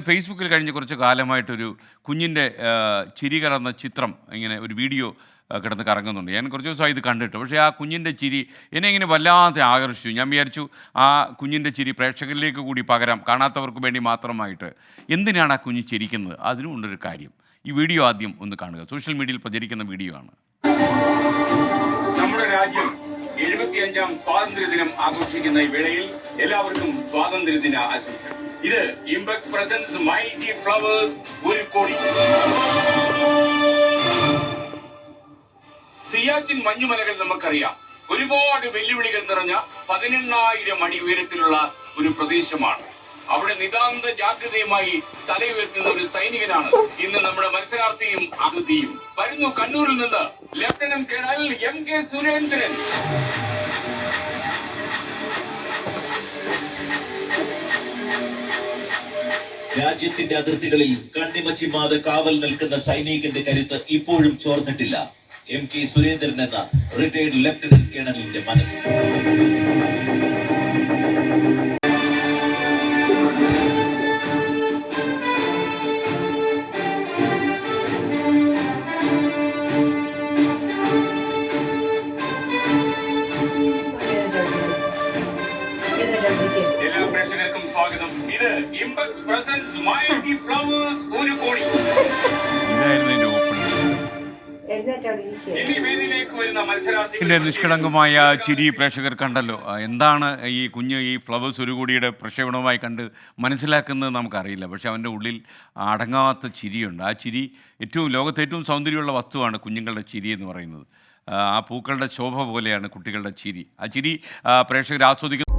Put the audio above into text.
ഫേസ്ബുക്കിൽ കഴിഞ്ഞ കുറച്ച് കാലമായിട്ടൊരു കുഞ്ഞിൻ്റെ ചിരി കലർന്ന ചിത്രം ഇങ്ങനെ ഒരു വീഡിയോ കിടന്ന് കറങ്ങുന്നുണ്ട്. ഞാൻ കുറച്ച് ദിവസമായി ഇത് കണ്ടിട്ട്. പക്ഷേ ആ കുഞ്ഞിൻ്റെ ചിരി എന്നെ ഇങ്ങനെ വല്ലാതെ ആകർഷിച്ചു. ഞാൻ വിചാരിച്ചു ആ കുഞ്ഞിൻ്റെ ചിരി പ്രേക്ഷകരിലേക്ക് കൂടി പകരാം, കാണാത്തവർക്ക് വേണ്ടി മാത്രമായിട്ട്. എന്തിനാണ് ആ കുഞ്ഞ് ചിരിക്കുന്നത്? അതിനും ഉണ്ടൊരു കാര്യം. ഈ വീഡിയോ ആദ്യം ഒന്ന് കാണുക. സോഷ്യൽ മീഡിയയിൽ പ്രചരിക്കുന്ന വീഡിയോ ആണ്. നമ്മുടെ രാജ്യം 75ാം സ്വാതന്ത്ര്യദിനം ആഘോഷിക്കുന്ന ഈ വേളയിൽ എല്ലാവർക്കും സ്വാതന്ത്ര്യദിന ആശംസകൾ. ഇത് ഇംപെക്സ് പ്രസൻസ് മൈറ്റി ഫ്ലവേഴ്സ് ഒരു കോടി. സിയാച്ചിൻ മഞ്ഞുമലകൾ നമുക്കറിയാം. ഒരുപാട് വെല്ലുവിളികൾ നിറഞ്ഞ 18,000 അടി ഉയരത്തിലുള്ള ഒരു പ്രദേശമാണ്. അവിടെ നിതാന്ത ജാഗ്രതയുമായി തലയുയർത്തുന്ന ഒരു സൈനികനാണ് ഇന്ന് നമ്മുടെ മത്സരാർത്ഥിയും അതിഥിയും. വരുന്നു കണ്ണൂരിൽ നിന്ന് ലഫ്റ്റനന്റ് കേണൽ MK സുരേന്ദ്രൻ. രാജ്യത്തിന്റെ അതിർത്തികളിൽ കണ്ണിമച്ചിമാതെ കാവൽ നിൽക്കുന്ന സൈനികന്റെ കരുത്ത് ഇപ്പോഴും ചോർന്നിട്ടില്ല. MK സുരേന്ദ്രൻ എന്ന റിട്ടയർഡ് ലഫ്റ്റനന്റ് കേണലിന്റെ മനസ്സ്. എല്ലാ പ്രേക്ഷകർക്കും സ്വാഗതം. ഇത് ഇംപെക്സ് പ്രസൻസ് മൈറ്റി ഫ്ലവേഴ്സ് ഒരു കോടി. ഇതായിരുന്നു എൻ്റെ ഓപ്പണിംഗ്. എന്നീ വേദിയിലേക്ക് വരുന്ന മത്സരാർത്ഥികൾ ഇതിൻ്റെ നിഷ്കളങ്കമായ ചിരി പ്രേക്ഷകർ കണ്ടല്ലോ. എന്താണ് ഈ കുഞ്ഞ് ഈ ഫ്ലവേഴ്സ് ഒരു കോടിയുടെ പ്രക്ഷേപണവുമായി കണ്ട് മനസ്സിലാക്കുന്നത് നമുക്കറിയില്ല. പക്ഷെ അവൻ്റെ ഉള്ളിൽ അടങ്ങാത്ത ചിരിയുണ്ട്. ആ ചിരി ലോകത്തെ ഏറ്റവും സൗന്ദര്യമുള്ള വസ്തുവാണ് കുഞ്ഞുങ്ങളുടെ ചിരി എന്ന് പറയുന്നത്. ആ പൂക്കളുടെ ശോഭ പോലെയാണ് കുട്ടികളുടെ ചിരി. ആ ചിരി പ്രേക്ഷകർ ആസ്വദിക്കുന്നു.